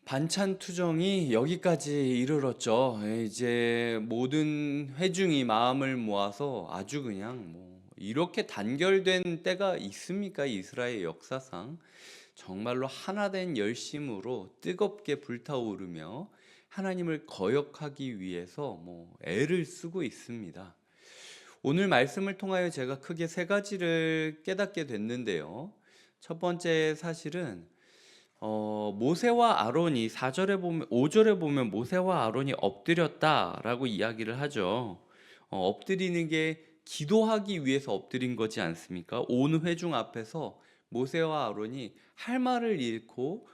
반찬 투정이 여기까지 이르렀죠. 이제 모든 회중이 마음을 모아서 아주 그냥 이렇게 단결된 때가 있습니까? 이스라엘 역사상 정말로 하나된 열심으로 뜨겁게 불타오르며 하나님을 거역하기 위해서 애를 쓰고 있습니다. 오늘 말씀을 통하여 제가 크게 세 가지를 깨닫게 됐는데요. 첫 번째 사실은 모세와 아론이 4절에 보면 5절에 보면 모세와 아론이 엎드렸다라고 이야기를 하죠. 엎드리는 게 기도하기 위해서 엎드린 거지 않습니까? 온 회중 앞에서 모세와 아론이 할 말을 잃고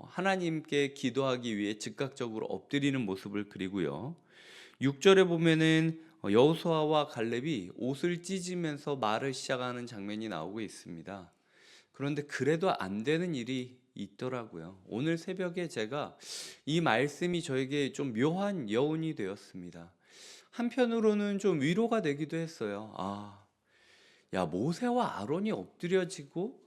하나님께 기도하기 위해 즉각적으로 엎드리는 모습을 그리고요. 6절에 보면은 여호수아와 갈렙이 옷을 찢으면서 말을 시작하는 장면이 나오고 있습니다. 그런데 그래도 안 되는 일이 있더라고요. 오늘 새벽에 제가 이 말씀이 저에게 좀 묘한 여운이 되었습니다. 한편으로는 좀 위로가 되기도 했어요. 야, 모세와 아론이 엎드려지고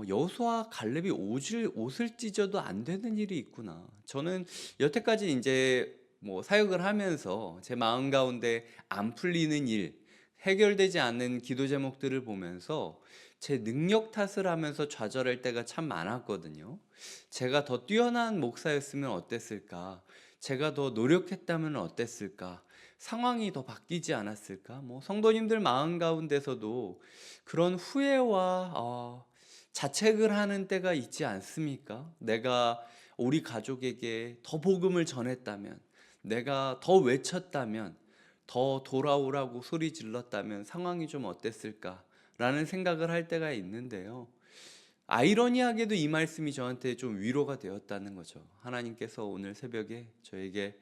여호수아 갈렙이 옷을 찢어도 안 되는 일이 있구나. 저는 여태까지 이제 사역을 하면서 제 마음 가운데 안 풀리는 일, 해결되지 않는 기도 제목들을 보면서 제 능력 탓을 하면서 좌절할 때가 참 많았거든요. 제가 더 뛰어난 목사였으면 어땠을까? 제가 더 노력했다면 어땠을까? 상황이 더 바뀌지 않았을까? 성도님들 마음 가운데서도 그런 후회와 자책을 하는 때가 있지 않습니까? 내가 우리 가족에게 더 복음을 전했다면, 내가 더 외쳤다면, 더 돌아오라고 소리 질렀다면 상황이 좀 어땠을까? 라는 생각을 할 때가 있는데요. 아이러니하게도 이 말씀이 저한테 좀 위로가 되었다는 거죠. 하나님께서 오늘 새벽에 저에게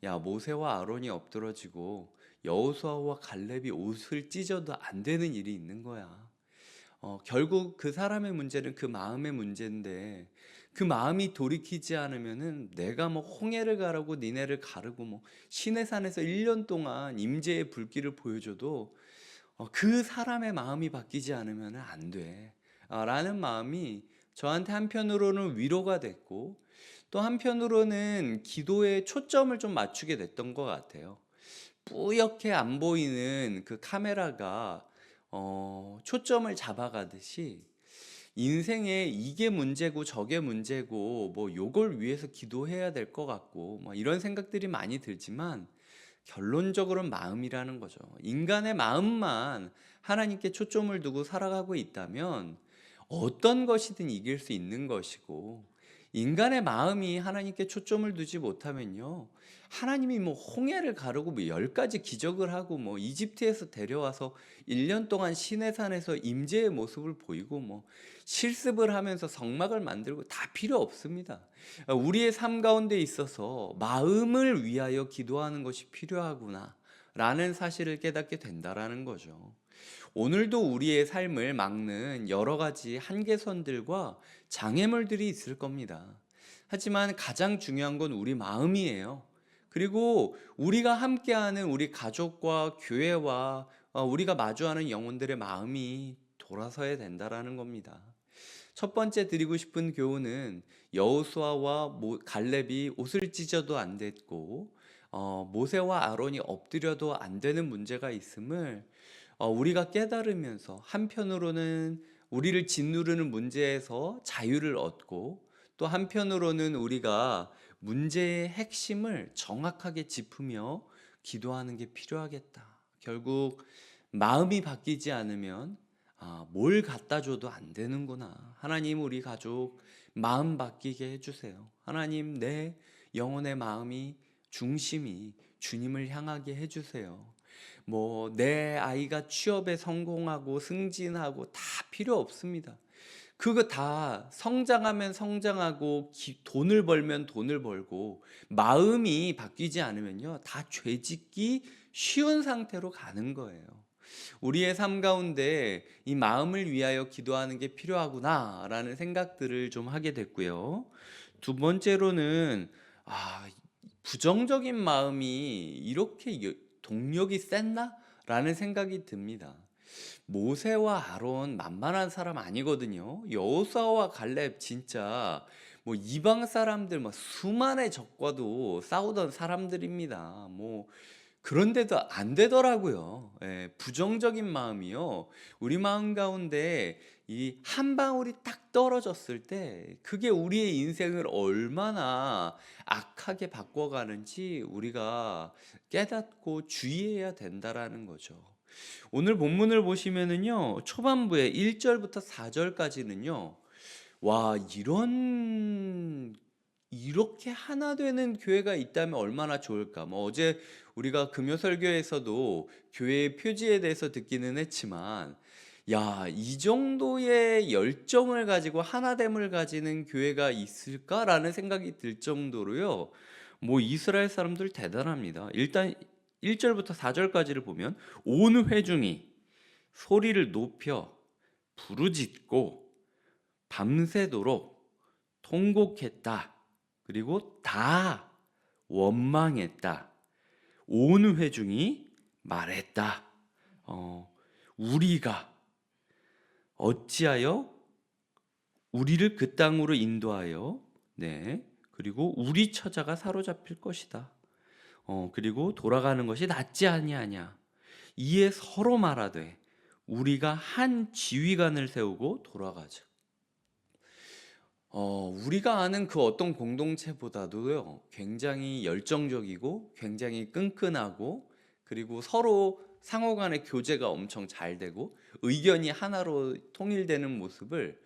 야, 모세와 아론이 엎드러지고 여호수아와 갈렙이 옷을 찢어도 안 되는 일이 있는 거야. 결국 그 사람의 문제는 그 마음의 문제인데 그 마음이 돌이키지 않으면은 내가 홍해를 가르고 니네를 가르고 시내산에서 1년 동안 임재의 불길을 보여줘도 그 사람의 마음이 바뀌지 않으면 안 돼. 라는 마음이 저한테 한편으로는 위로가 됐고 또 한편으로는 기도에 초점을 좀 맞추게 됐던 것 같아요. 뿌옇게 안 보이는 그 카메라가 초점을 잡아가듯이 인생에 이게 문제고 저게 문제고 요걸 위해서 기도해야 될 것 같고 이런 생각들이 많이 들지만 결론적으로는 마음이라는 거죠. 인간의 마음만 하나님께 초점을 두고 살아가고 있다면 어떤 것이든 이길 수 있는 것이고 인간의 마음이 하나님께 초점을 두지 못하면요. 하나님이 홍해를 가르고 10가지 기적을 하고 이집트에서 데려와서 1년 동안 시내산에서 임재의 모습을 보이고 실습을 하면서 성막을 만들고 다 필요 없습니다. 우리의 삶 가운데 있어서 마음을 위하여 기도하는 것이 필요하구나 라는 사실을 깨닫게 된다라는 거죠. 오늘도 우리의 삶을 막는 여러 가지 한계선들과 장애물들이 있을 겁니다. 하지만 가장 중요한 건 우리 마음이에요. 그리고 우리가 함께하는 우리 가족과 교회와 우리가 마주하는 영혼들의 마음이 돌아서야 된다라는 겁니다. 첫 번째 드리고 싶은 교훈은 여호수아와 갈렙이 옷을 찢어도 안 됐고 모세와 아론이 엎드려도 안 되는 문제가 있음을 우리가 깨달으면서 한편으로는 우리를 짓누르는 문제에서 자유를 얻고 또 한편으로는 우리가 문제의 핵심을 정확하게 짚으며 기도하는 게 필요하겠다. 결국 마음이 바뀌지 않으면 뭘 갖다 줘도 안 되는구나. 하나님 우리 가족 마음 바뀌게 해주세요. 하나님 내 영혼의 마음이 중심이 주님을 향하게 해주세요. 내 아이가 취업에 성공하고 승진하고 다 필요 없습니다. 그거 다 성장하면 성장하고 돈을 벌면 돈을 벌고 마음이 바뀌지 않으면요 다 죄짓기 쉬운 상태로 가는 거예요. 우리의 삶 가운데 이 마음을 위하여 기도하는 게 필요하구나라는 생각들을 좀 하게 됐고요. 두 번째로는 부정적인 마음이 이렇게 동력이 셌나? 라는 생각이 듭니다. 모세와 아론 만만한 사람 아니거든요. 여호수아와 갈렙 진짜 뭐 이방 사람들 막 수만의 적과도 싸우던 사람들입니다. 뭐 그런데도 안 되더라고요. 예, 부정적인 마음이요. 우리 마음 가운데 이 한 방울이 딱 떨어졌을 때 그게 우리의 인생을 얼마나 악하게 바꿔가는지 우리가 깨닫고 주의해야 된다라는 거죠. 오늘 본문을 보시면은요, 초반부에 1절부터 4절까지는요, 와, 이렇게 하나 되는 교회가 있다면 얼마나 좋을까. 뭐 어제 우리가 금요 설교에서도 교회의 표지에 대해서 듣기는 했지만, 야, 이 정도의 열정을 가지고 하나됨을 가지는 교회가 있을까라는 생각이 들 정도로요. 뭐 이스라엘 사람들 대단합니다. 일단 1절부터 4절까지를 보면 온 회중이 소리를 높여 부르짖고 밤새도록 통곡했다. 그리고 다 원망했다. 온 회중이 말했다. 우리가 어찌하여 우리를 그 땅으로 인도하여, 네, 그리고 우리 처자가 사로잡힐 것이다. 그리고 돌아가는 것이 낫지 아니하냐. 이에 서로 말하되 우리가 한 지휘관을 세우고 돌아가자. 우리가 아는 그 어떤 공동체보다도요, 굉장히 열정적이고 굉장히 끈끈하고 그리고 서로 상호 간의 교제가 엄청 잘 되고 의견이 하나로 통일되는 모습을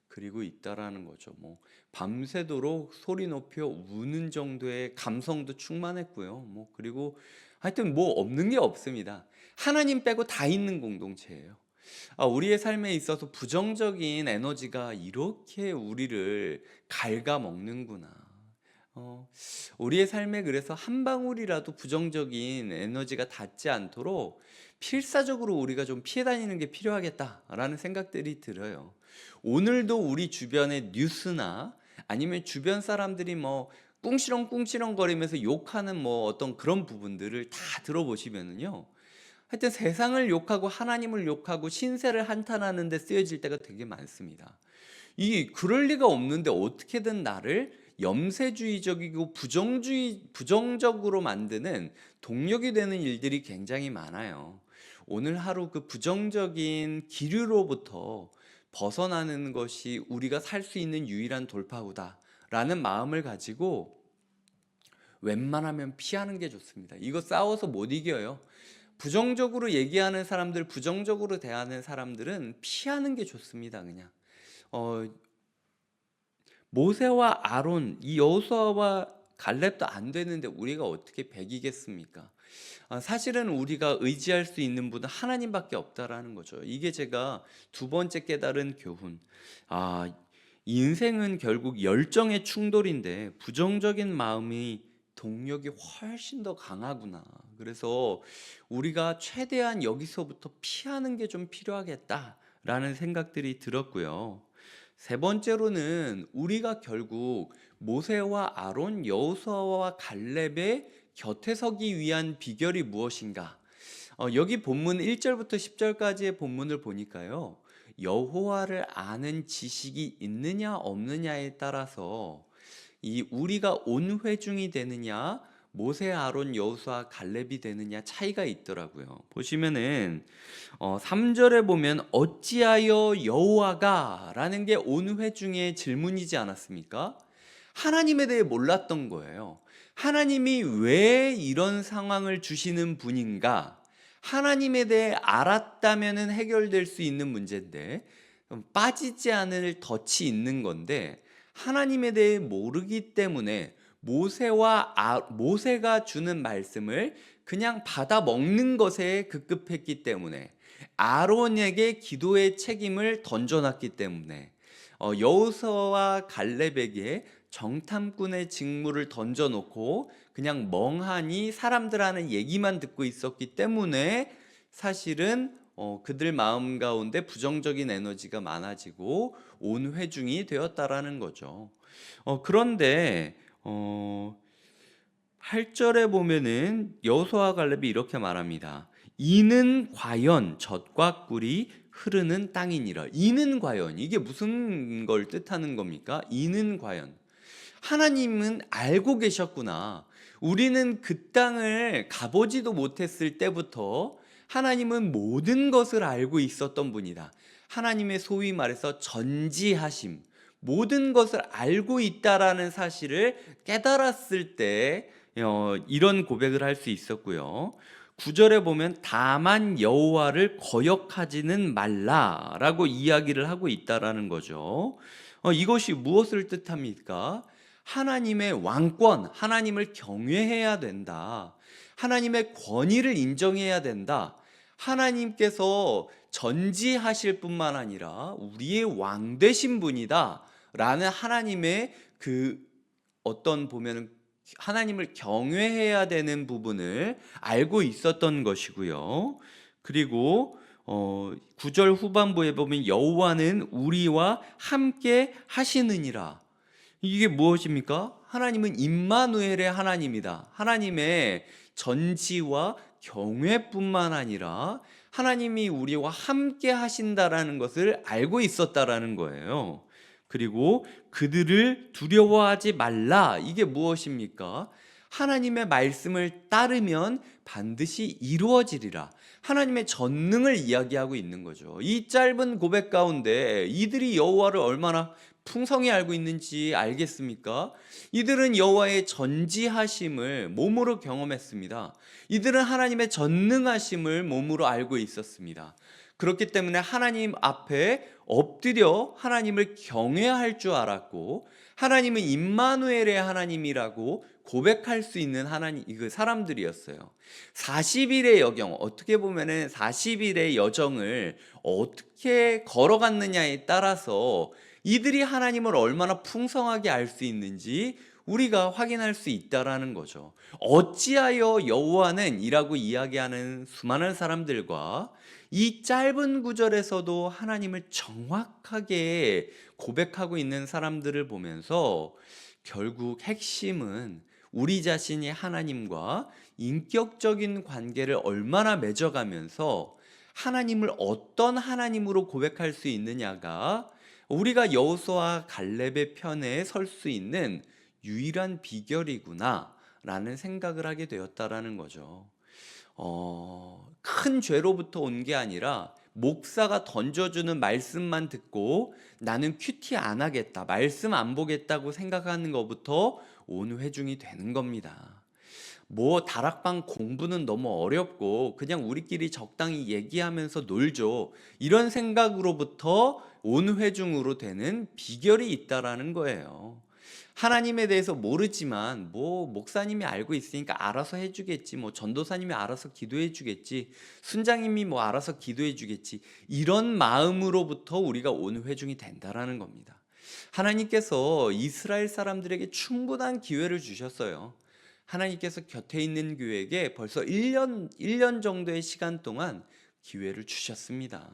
그리고 있다라는 거죠. 뭐 밤새도록 소리 높여 우는 정도의 감성도 충만했고요. 뭐 그리고 하여튼 뭐 없는 게 없습니다. 하나님 빼고 다 있는 공동체예요. 우리의 삶에 있어서 부정적인 에너지가 이렇게 우리를 갉아먹는구나. 우리의 삶에 그래서 한 방울이라도 부정적인 에너지가 닿지 않도록 필사적으로 우리가 좀 피해 다니는 게 필요하겠다라는 생각들이 들어요. 오늘도 우리 주변의 뉴스나 아니면 주변 사람들이 뭐 꿍시렁 거리면서 욕하는 뭐 어떤 그런 부분들을 다 들어보시면은요. 하여튼 세상을 욕하고 하나님을 욕하고 신세를 한탄하는 데 쓰여질 때가 되게 많습니다. 그럴 리가 없는데 어떻게든 나를 염세주의적이고 부정적으로 만드는 동력이 되는 일들이 굉장히 많아요. 오늘 하루 그 부정적인 기류로부터 벗어나는 것이 우리가 살 수 있는 유일한 돌파구다라는 마음을 가지고 웬만하면 피하는 게 좋습니다. 이거 싸워서 못 이겨요. 부정적으로 얘기하는 사람들, 부정적으로 대하는 사람들은 피하는 게 좋습니다. 그냥 모세와 아론, 이 여호수아와 갈렙도 안 되는데 우리가 어떻게 백이겠습니까? 사실은 우리가 의지할 수 있는 분은 하나님밖에 없다라는 거죠. 이게 제가 두 번째 깨달은 교훈. 인생은 결국 열정의 충돌인데 부정적인 마음이 동력이 훨씬 더 강하구나. 그래서 우리가 최대한 여기서부터 피하는 게 좀 필요하겠다라는 생각들이 들었고요. 세 번째로는 우리가 결국 모세와 아론, 여호수아와 갈렙의 곁에 서기 위한 비결이 무엇인가? 여기 본문 1절부터 10절까지의 본문을 보니까요. 여호와를 아는 지식이 있느냐 없느냐에 따라서 이 우리가 온 회중이 되느냐 모세, 아론, 여호수아, 갈렙이 되느냐 차이가 있더라고요. 보시면은 3절에 보면 어찌하여 여호와가 라는 게 온 회중의 질문이지 않았습니까? 하나님에 대해 몰랐던 거예요. 하나님이 왜 이런 상황을 주시는 분인가? 하나님에 대해 알았다면은 해결될 수 있는 문제인데 빠지지 않을 덫이 있는 건데 하나님에 대해 모르기 때문에 모세가 주는 말씀을 그냥 받아 먹는 것에 급급했기 때문에 아론에게 기도의 책임을 던져놨기 때문에 여호수아와 갈렙에게 정탐꾼의 직무를 던져놓고 그냥 멍하니 사람들 하는 얘기만 듣고 있었기 때문에 사실은 그들 마음 가운데 부정적인 에너지가 많아지고 온 회중이 되었다라는 거죠. 그런데 8절에 보면은 여호수아와 갈렙이 이렇게 말합니다. 이는 과연 젖과 꿀이 흐르는 땅이니라. 이는 과연 이게 무슨 걸 뜻하는 겁니까? 이는 과연 하나님은 알고 계셨구나. 우리는 그 땅을 가보지도 못했을 때부터 하나님은 모든 것을 알고 있었던 분이다. 하나님의 소위 말해서 전지하심, 모든 것을 알고 있다라는 사실을 깨달았을 때 이런 고백을 할 수 있었고요. 9절에 보면 다만 여호와를 거역하지는 말라라고 이야기를 하고 있다라는 거죠. 이것이 무엇을 뜻합니까? 하나님의 왕권, 하나님을 경외해야 된다. 하나님의 권위를 인정해야 된다. 하나님께서 전지하실 뿐만 아니라 우리의 왕 되신 분이다. 라는 하나님의 그 어떤 보면은 하나님을 경외해야 되는 부분을 알고 있었던 것이고요. 그리고 9절 후반부에 보면 여호와는 우리와 함께 하시느니라. 이게 무엇입니까? 하나님은 임마누엘의 하나님이다. 하나님의 전지와 경외뿐만 아니라 하나님이 우리와 함께 하신다라는 것을 알고 있었다라는 거예요. 그리고 그들을 두려워하지 말라. 이게 무엇입니까? 하나님의 말씀을 따르면 반드시 이루어지리라. 하나님의 전능을 이야기하고 있는 거죠. 이 짧은 고백 가운데 이들이 여호와를 얼마나 풍성히 알고 있는지 알겠습니까? 이들은 여호와의 전지하심을 몸으로 경험했습니다. 이들은 하나님의 전능하심을 몸으로 알고 있었습니다. 그렇기 때문에 하나님 앞에 엎드려 하나님을 경외할 줄 알았고, 하나님은 임마누엘의 하나님이라고 고백할 수 있는 하나님, 그 사람들이었어요. 40일의 여정, 어떻게 보면은 40일의 여정을 어떻게 걸어갔느냐에 따라서 이들이 하나님을 얼마나 풍성하게 알 수 있는지 우리가 확인할 수 있다라는 거죠. 어찌하여 여호와는 이라고 이야기하는 수많은 사람들과 이 짧은 구절에서도 하나님을 정확하게 고백하고 있는 사람들을 보면서 결국 핵심은 우리 자신이 하나님과 인격적인 관계를 얼마나 맺어가면서 하나님을 어떤 하나님으로 고백할 수 있느냐가 우리가 여호수아와 갈렙의 편에 설 수 있는 유일한 비결이구나 라는 생각을 하게 되었다라는 거죠. 큰 죄로부터 온 게 아니라 목사가 던져주는 말씀만 듣고 나는 큐티 안 하겠다, 말씀 안 보겠다고 생각하는 것부터 온 회중이 되는 겁니다. 뭐 다락방 공부는 너무 어렵고 그냥 우리끼리 적당히 얘기하면서 놀죠, 이런 생각으로부터 온 회중으로 되는 비결이 있다라는 거예요. 하나님에 대해서 모르지만 뭐 목사님이 알고 있으니까 알아서 해주겠지, 뭐 전도사님이 알아서 기도해 주겠지, 순장님이 뭐 알아서 기도해 주겠지, 이런 마음으로부터 우리가 온 회중이 된다라는 겁니다. 하나님께서 이스라엘 사람들에게 충분한 기회를 주셨어요. 하나님께서 곁에 있는 교회에게 벌써 1년 정도의 시간 동안 기회를 주셨습니다.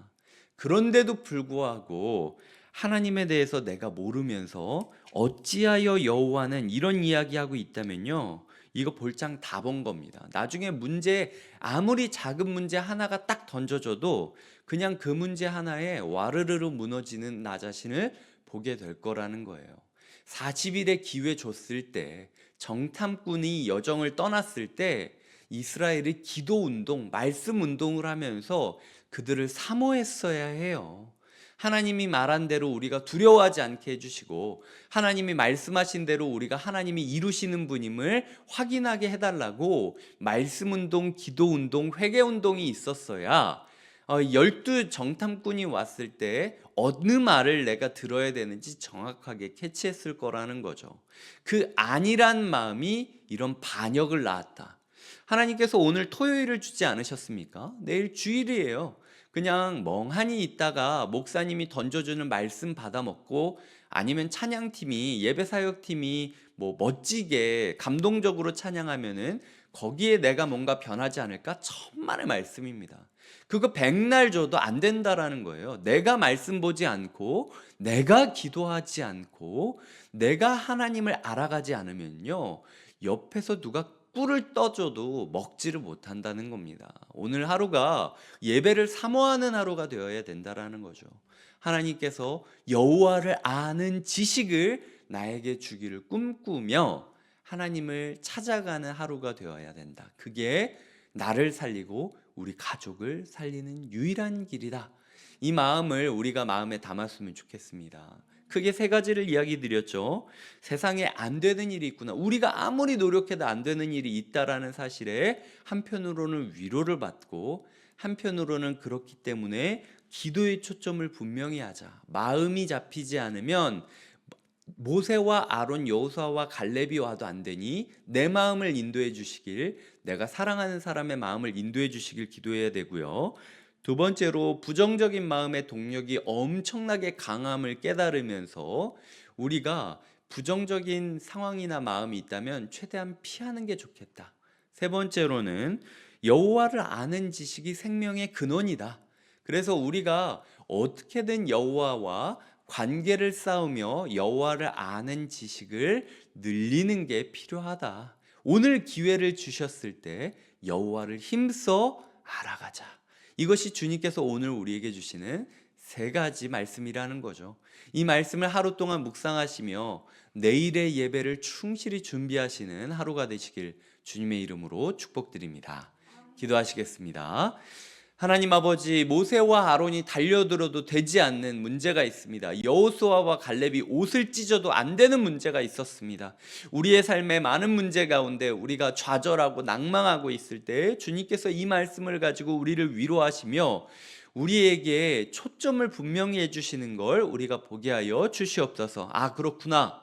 그런데도 불구하고 하나님에 대해서 내가 모르면서 어찌하여 여호와는 이런 이야기하고 있다면요, 이거 볼장 다 본 겁니다. 나중에 문제, 아무리 작은 문제 하나가 딱 던져져도 그냥 그 문제 하나에 와르르르 무너지는 나 자신을 보게 될 거라는 거예요. 40일의 기회 줬을 때, 정탐꾼이 여정을 떠났을 때 이스라엘이 기도 운동, 말씀 운동을 하면서 그들을 사모했어야 해요. 하나님이 말한 대로 우리가 두려워하지 않게 해주시고, 하나님이 말씀하신 대로 우리가 하나님이 이루시는 분임을 확인하게 해달라고 말씀운동, 기도운동, 회개운동이 있었어야 12 정탐꾼이 왔을 때 어느 말을 내가 들어야 되는지 정확하게 캐치했을 거라는 거죠. 그 안일한 마음이 이런 반역을 낳았다. 하나님께서 오늘 토요일을 주지 않으셨습니까? 내일 주일이에요. 그냥 멍하니 있다가 목사님이 던져주는 말씀 받아먹고, 아니면 찬양팀이, 예배사역팀이 뭐 멋지게 감동적으로 찬양하면은 거기에 내가 뭔가 변하지 않을까? 천만의 말씀입니다. 그거 백날 줘도 안 된다라는 거예요. 내가 말씀 보지 않고, 내가 기도하지 않고, 내가 하나님을 알아가지 않으면요, 옆에서 누가 꿀을 떠줘도 먹지를 못한다는 겁니다. 오늘 하루가 예배를 사모하는 하루가 되어야 된다라는 거죠. 하나님께서 여호와를 아는 지식을 나에게 주기를 꿈꾸며 하나님을 찾아가는 하루가 되어야 된다. 그게 나를 살리고 우리 가족을 살리는 유일한 길이다. 이 마음을 우리가 마음에 담았으면 좋겠습니다. 크게 세 가지를 이야기 드렸죠. 세상에 안 되는 일이 있구나. 우리가 아무리 노력해도 안 되는 일이 있다라는 사실에 한편으로는 위로를 받고 한편으로는 그렇기 때문에 기도의 초점을 분명히 하자. 마음이 잡히지 않으면 모세와 아론, 여호수아와 갈렙이 와도 안 되니 내 마음을 인도해 주시길, 내가 사랑하는 사람의 마음을 인도해 주시길 기도해야 되고요. 두 번째로 부정적인 마음의 동력이 엄청나게 강함을 깨달으면서 우리가 부정적인 상황이나 마음이 있다면 최대한 피하는 게 좋겠다. 세 번째로는 여호와를 아는 지식이 생명의 근원이다. 그래서 우리가 어떻게든 여호와와 관계를 쌓으며 여호와를 아는 지식을 늘리는 게 필요하다. 오늘 기회를 주셨을 때 여호와를 힘써 알아가자. 이것이 주님께서 오늘 우리에게 주시는 세 가지 말씀이라는 거죠. 이 말씀을 하루 동안 묵상하시며 내일의 예배를 충실히 준비하시는 하루가 되시길 주님의 이름으로 축복드립니다. 기도하시겠습니다. 하나님 아버지, 모세와 아론이 달려들어도 되지 않는 문제가 있습니다. 여호수아와 갈렙이 옷을 찢어도 안 되는 문제가 있었습니다. 우리의 삶에 많은 문제 가운데 우리가 좌절하고 낭망하고 있을 때 주님께서 이 말씀을 가지고 우리를 위로하시며 우리에게 초점을 분명히 해주시는 걸 우리가 보게 하여 주시옵소서. 아, 그렇구나.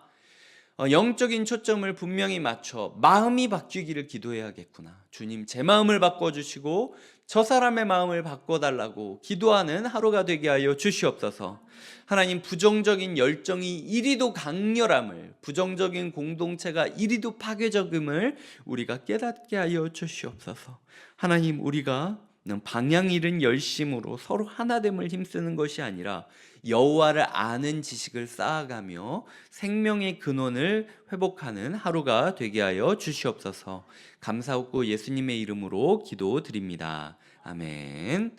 영적인 초점을 분명히 맞춰 마음이 바뀌기를 기도해야겠구나. 주님, 제 마음을 바꿔주시고 저 사람의 마음을 바꿔달라고 기도하는 하루가 되게 하여 주시옵소서. 하나님, 부정적인 열정이 이리도 강렬함을, 부정적인 공동체가 이리도 파괴적임을 우리가 깨닫게 하여 주시옵소서. 하나님, 우리가 방향 잃은 열심으로 서로 하나됨을 힘쓰는 것이 아니라 여호와를 아는 지식을 쌓아가며 생명의 근원을 회복하는 하루가 되게 하여 주시옵소서. 감사하고 예수님의 이름으로 기도드립니다. 아멘.